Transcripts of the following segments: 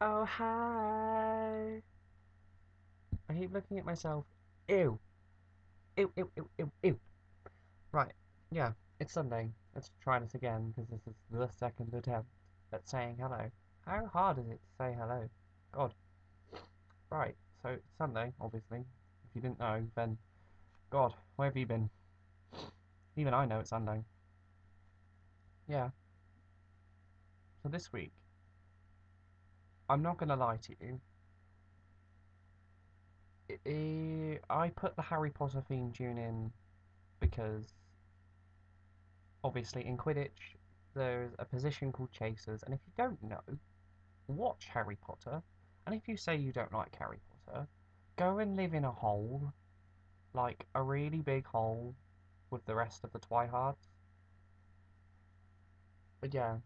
Oh, hi. I keep looking at myself. Ew. Ew, ew, ew, ew, ew. Right. Yeah, it's Sunday. Let's try this again because this is the second attempt at saying hello. How hard is it to say hello? God. Right. So it's Sunday, obviously. If you didn't know, then God, where have you been? Even I know it's Sunday. Yeah. So this week, I'm not gonna lie to you. I put the Harry Potter theme tune in because obviously in Quidditch there's a position called chasers, and if you don't know, watch Harry Potter, and if you say you don't like Harry Potter, go and live in a hole, like a really big hole with the rest of the Twihards. But yeah,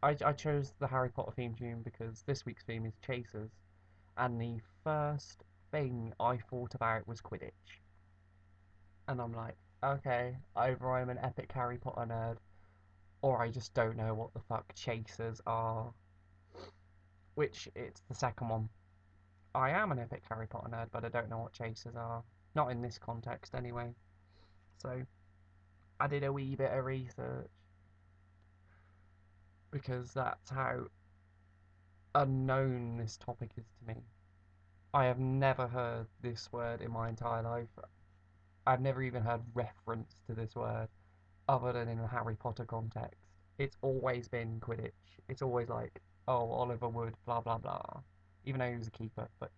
I chose the Harry Potter theme tune because this week's theme is chasers, and the first thing I thought about was Quidditch. And I'm like, okay, either I'm an epic Harry Potter nerd, or I just don't know what the fuck chasers are. Which it's the second one. I am an epic Harry Potter nerd, but I don't know what chasers are. Not in this context, anyway. So I did a wee bit of research because that's how unknown this topic is to me. I have never heard this word in my entire life. I've never even heard reference to this word other than in a Harry Potter context. It's always been Quidditch. It's always like, oh, Oliver Wood, blah blah blah. Even though he was a keeper, but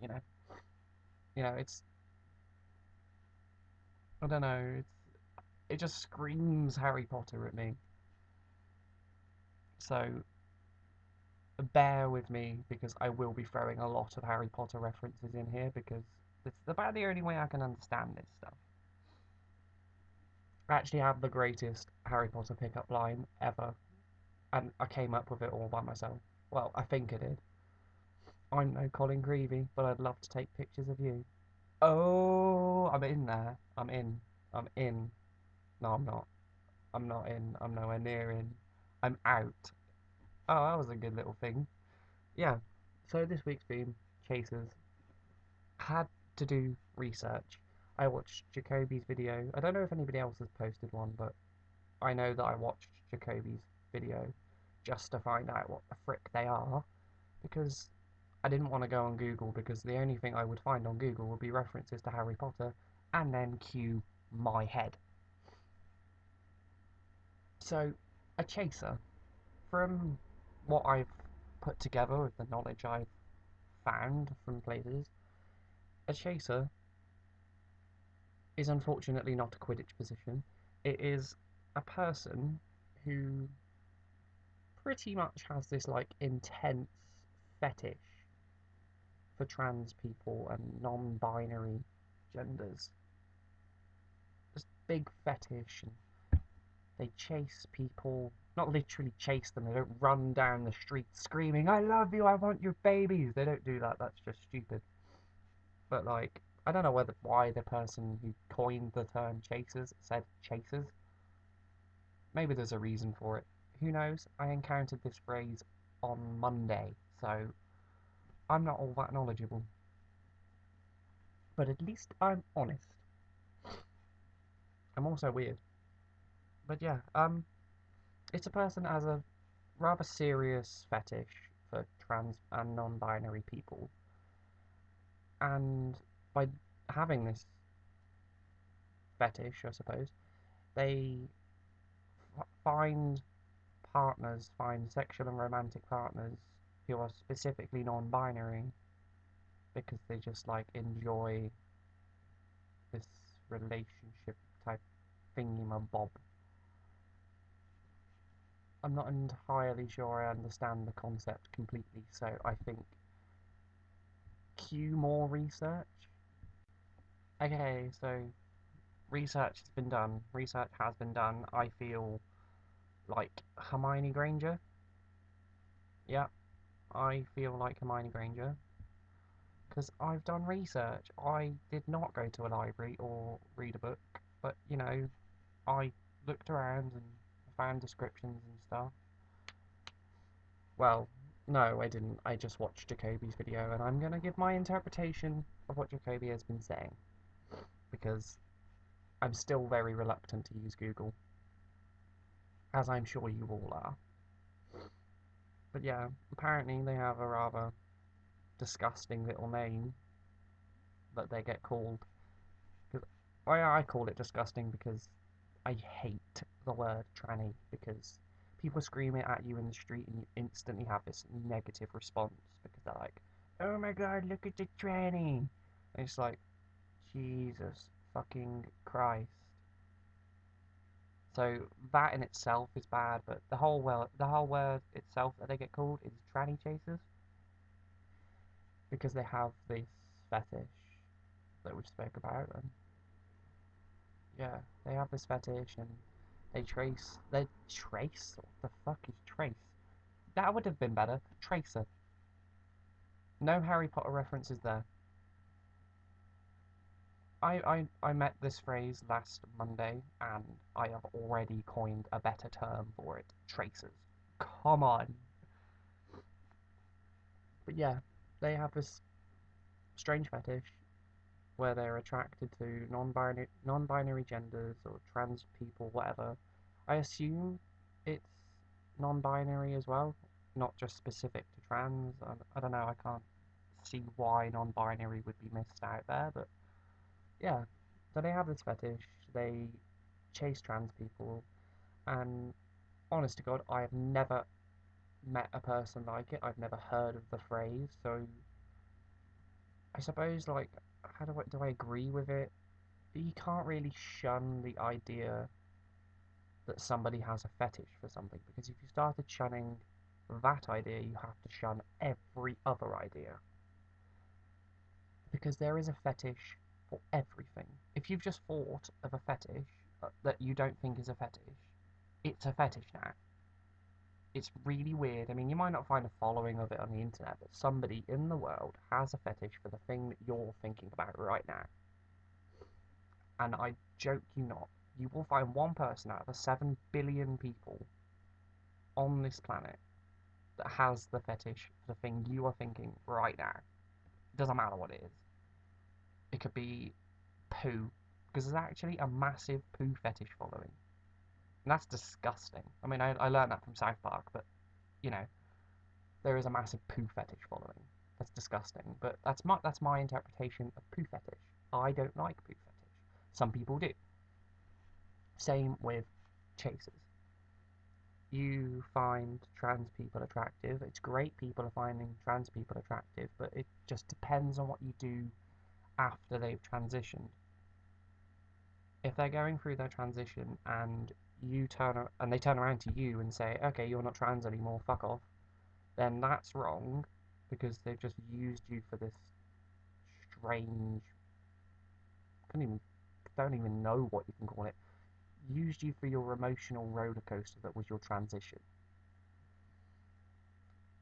it's I don't know. It just screams Harry Potter at me. So bear with me because I will be throwing a lot of Harry Potter references in here because it's about the only way I can understand this stuff. I actually have the greatest Harry Potter pickup line ever, and I came up with it all by myself. Well, I think I did. I'm no Colin Creevy, but I'd love to take pictures of you. Oh, I'm in there. I'm in. I'm in. No, I'm not. I'm not in. I'm nowhere near in. I'm out. Oh, that was a good little thing. Yeah. So this week's theme, Chasers, had to do research. I watched Jacoby's video. I don't know if anybody else has posted one, but I know that I watched Jacoby's video just to find out what the frick they are because I didn't want to go on Google because the only thing I would find on Google would be references to Harry Potter and then cue my head. So, a chaser, from what I've put together with the knowledge I've found from places, a chaser is unfortunately not a Quidditch position. It is a person who pretty much has this like intense fetish for trans people and non-binary genders. This big fetish, and they chase people. Not literally chase them. They don't run down the street screaming, "I love you! I want your babies!" They don't do that. That's just stupid. But like, I don't know why the person who coined the term chasers said chasers. Maybe there's a reason for it. Who knows? I encountered this phrase on Monday, so I'm not all that knowledgeable. But at least I'm honest. I'm also weird. But yeah, it's a person that has a rather serious fetish for trans and non-binary people, and by having this fetish, I suppose, they find find sexual and romantic partners who are specifically non-binary because they just like enjoy this relationship type thingy bob. I'm not entirely sure I understand the concept completely, so I think cue more research. Okay, so research has been done. Research has been done. I feel like Hermione Granger. Yeah, I feel like Hermione Granger because I've done research. I did not go to a library or read a book, but I looked around and found descriptions and stuff. Well, No, I didn't. I just watched Jacoby's video, and I'm gonna give my interpretation of what Jacoby has been saying because I'm still very reluctant to use Google, as I'm sure you all are. But yeah, apparently they have a rather disgusting little name that they get called. Because I call it disgusting because I hate the word tranny because people scream it at you in the street and you instantly have this negative response because they're like, "Oh my God, look at the tranny!" And it's like, Jesus fucking Christ. So that in itself is bad, but the whole word itself that they get called is tranny chasers because they have this fetish that we spoke about, and yeah, they have this fetish, and they trace. What the fuck is trace? That would have been better. Tracer. No Harry Potter references there. I met this phrase last Monday, and I have already coined a better term for it. Tracers. Come on. But yeah, they have this strange fetish where they're attracted to non-binary genders or trans people, whatever. I assume it's non-binary as well, not just specific to trans. I don't know. I can't see why non-binary would be missed out there, but yeah. So they have this fetish. They chase trans people, and honest to God, I have never met a person like it. I've never heard of the phrase, so I suppose like how do I agree with it? You can't really shun the idea that somebody has a fetish for something because if you started shunning that idea, you have to shun every other idea because there is a fetish for everything. If you've just thought of a fetish that you don't think is a fetish, it's a fetish now. It's really weird. I mean, you might not find a following of it on the internet, but somebody in the world has a fetish for the thing that you're thinking about right now. And I joke you not, you will find one person out of the 7 billion people on this planet that has the fetish for the thing you are thinking right now. It doesn't matter what it is. It could be poo, because there's actually a massive poo fetish following. And that's disgusting. I mean, I learned that from South Park, but, you know, there is a massive poo fetish following. That's disgusting, but that's my interpretation of poo fetish. I don't like poo fetish. Some people do. Same with chasers. You find trans people attractive. It's great people are finding trans people attractive, but it just depends on what you do after they've transitioned. If they're going through their transition and they turn around to you and say, "Okay, you're not trans anymore, fuck off," then that's wrong because they've just used you for this strange. I don't even know what you can call it. Used you for your emotional roller coaster that was your transition.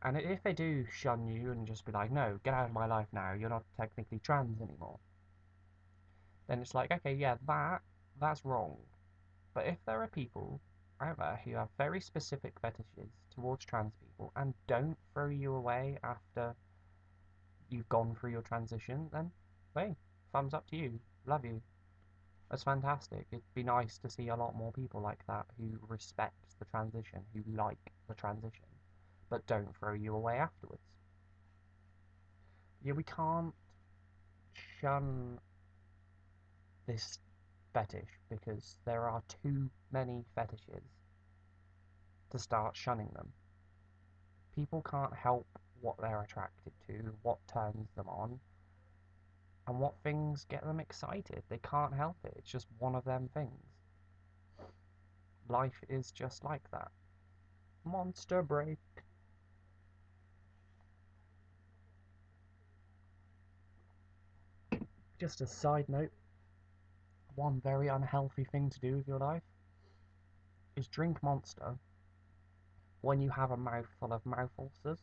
And if they do shun you and just be like, no, get out of my life now, you're not technically trans anymore, then it's like, okay, yeah, that's wrong. But if there are people out there who have very specific fetishes towards trans people and don't throw you away after you've gone through your transition, then hey, thumbs up to you. Love you. That's fantastic. It'd be nice to see a lot more people like that who respect the transition, who like the transition, but don't throw you away afterwards. Yeah, we can't shun this fetish because there are too many fetishes to start shunning them. People can't help what they're attracted to, what turns them on, and what things get them excited. They can't help it. It's just one of them things. Life is just like that. Monster break. Just a side note, one very unhealthy thing to do with your life is drink Monster when you have a mouthful of mouth ulcers.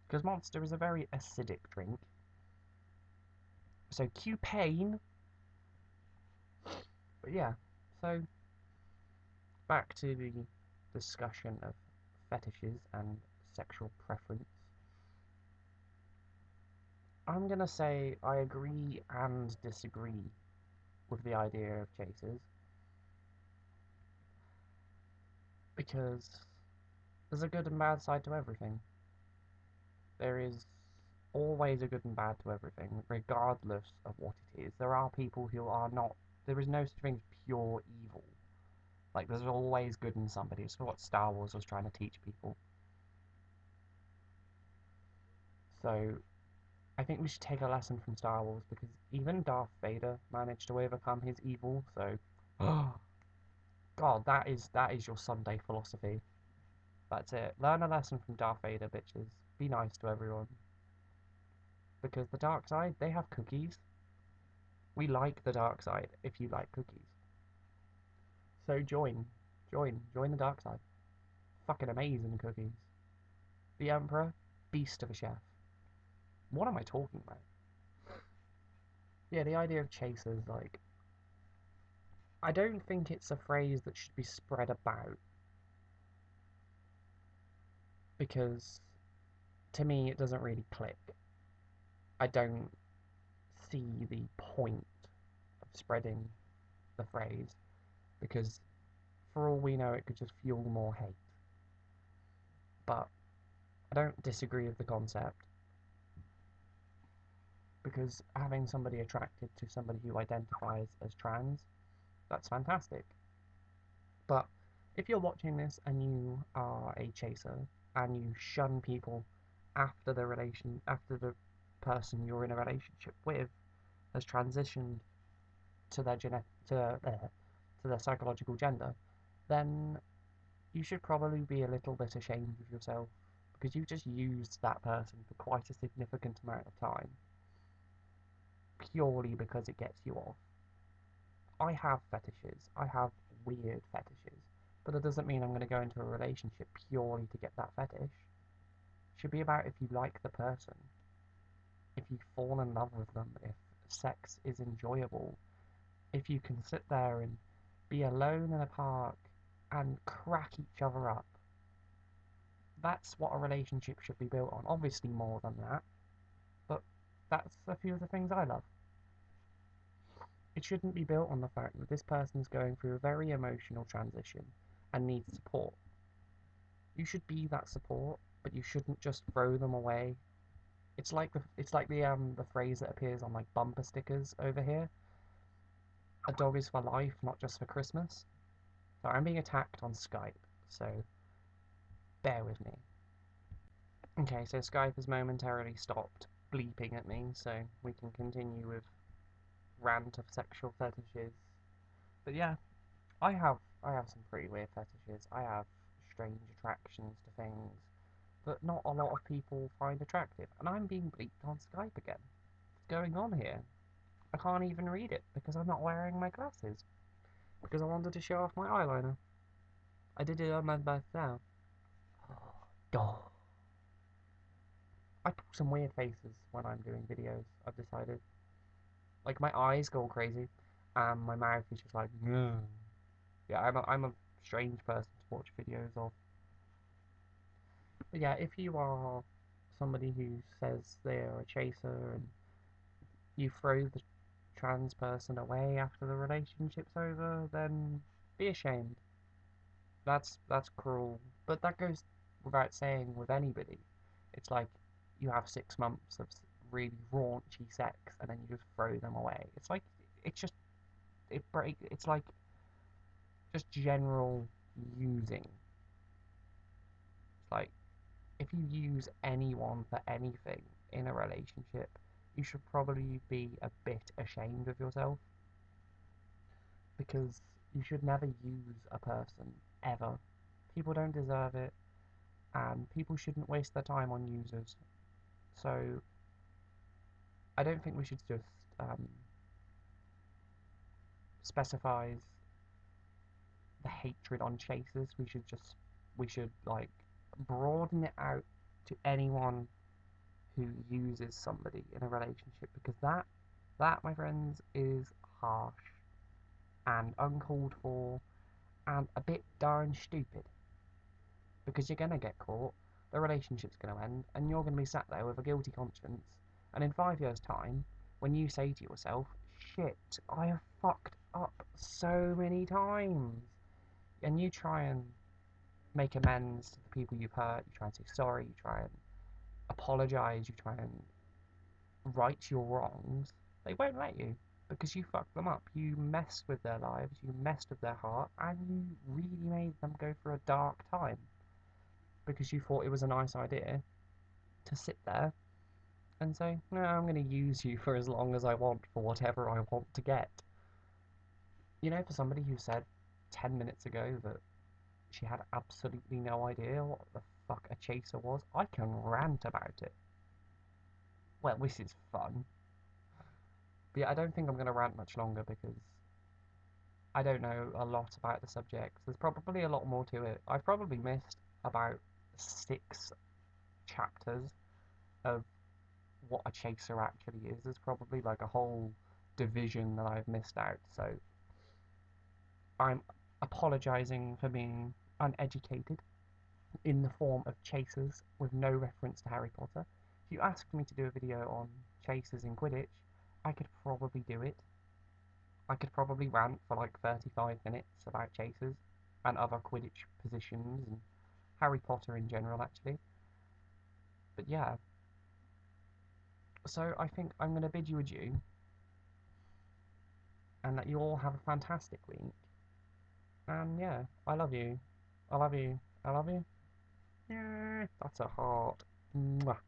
Because Monster is a very acidic drink. So cue pain. But yeah, so back to the discussion of fetishes and sexual preference. I'm gonna say I agree and disagree with the idea of chasers because there's a good and bad side to everything. There is always a good and bad to everything, regardless of what it is. There are people who are not. There is no such thing as pure evil. Like, there's always good in somebody. It's what Star Wars was trying to teach people. So, I think we should take a lesson from Star Wars because even Darth Vader managed to overcome his evil. So, God, that is your Sunday philosophy. That's it. Learn a lesson from Darth Vader, bitches. Be nice to everyone. Because the dark side, they have cookies. We like the dark side if you like cookies. So join the dark side. Fucking amazing cookies. The Emperor, beast of a chef. What am I talking about? Yeah, the idea of chasers, like, I don't think it's a phrase that should be spread about because to me it doesn't really click. I don't see the point of spreading the phrase because for all we know it could just fuel more hate. But I don't disagree with the concept because having somebody attracted to somebody who identifies as trans, that's fantastic. But if you're watching this and you are a chaser and you shun people after the person you're in a relationship with has transitioned to their to their psychological gender, then you should probably be a little bit ashamed of yourself because you just used that person for quite a significant amount of time purely because it gets you off. I have fetishes. I have weird fetishes. But that doesn't mean I'm going to go into a relationship purely to get that fetish. It should be about if you like the person, if you fall in love with them, if sex is enjoyable, if you can sit there and be alone in a park and crack each other up. That's what a relationship should be built on. Obviously more than that, but that's a few of the things I love. It shouldn't be built on the fact that this person is going through a very emotional transition and needs support. You should be that support, but you shouldn't just throw them away. It's like the phrase that appears on like bumper stickers over here. A dog is for life, not just for Christmas. So I'm being attacked on Skype, so bear with me. Okay, so Skype has momentarily stopped bleeping at me, so we can continue with rant of sexual fetishes. But yeah, I have some pretty weird fetishes. I have strange attractions to things that not a lot of people find attractive. And I'm being bleeped on Skype again. What's going on here? I can't even read it because I'm not wearing my glasses. Because I wanted to show off my eyeliner. I did it on my birthday now. God. I pull some weird faces when I'm doing videos, I've decided. Like my eyes go crazy and my mouth is just like, "Ugh." Yeah, I'm a strange person to watch videos of. But yeah, if you are somebody who says they're a chaser and you throw the trans person away after the relationship's over, then be ashamed. That's cruel. But that goes without saying with anybody. It's like you have 6 months of really raunchy sex and then you just throw them away. It's like it's just it's like just general using. It's like if you use anyone for anything in a relationship, you should probably be a bit ashamed of yourself because you should never use a person ever. People don't deserve it, and people shouldn't waste their time on users. So I don't think we should just specify the hatred on chasers. We should like broaden it out to anyone who uses somebody in a relationship because that my friends is harsh and uncalled for and a bit darn stupid because you're gonna get caught. the relationship's going to end, and you're going to be sat there with a guilty conscience. And in 5 years' time, when you say to yourself, shit, I have fucked up so many times, and you try and make amends to the people you've hurt, you try and say sorry, you try and apologise, you try and right your wrongs, they won't let you because you fucked them up. You messed with their lives, you messed with their heart, and you really made them go through a dark time because you thought it was a nice idea to sit there and say, no, I'm going to use you for as long as I want for whatever I want to get. You know, for somebody who said 10 minutes ago that she had absolutely no idea what the fuck a chaser was, I can rant about it. Well, this is fun. But yeah, I don't think I'm going to rant much longer because I don't know a lot about the subject. There's probably a lot more to it. I've probably missed about 6 chapters of what a chaser actually is. There's probably like a whole division that I've missed out. So I'm apologising for being uneducated in the form of chasers with no reference to Harry Potter. If you asked me to do a video on chasers in Quidditch, I could probably do it. I could probably rant for like 35 minutes about chasers and other Quidditch positions and Harry Potter in general, actually. But yeah, so I think I'm going to bid you adieu and that you all have a fantastic week. And yeah, I love you. I love you. I love you. Yeah, that's a heart. Mwah.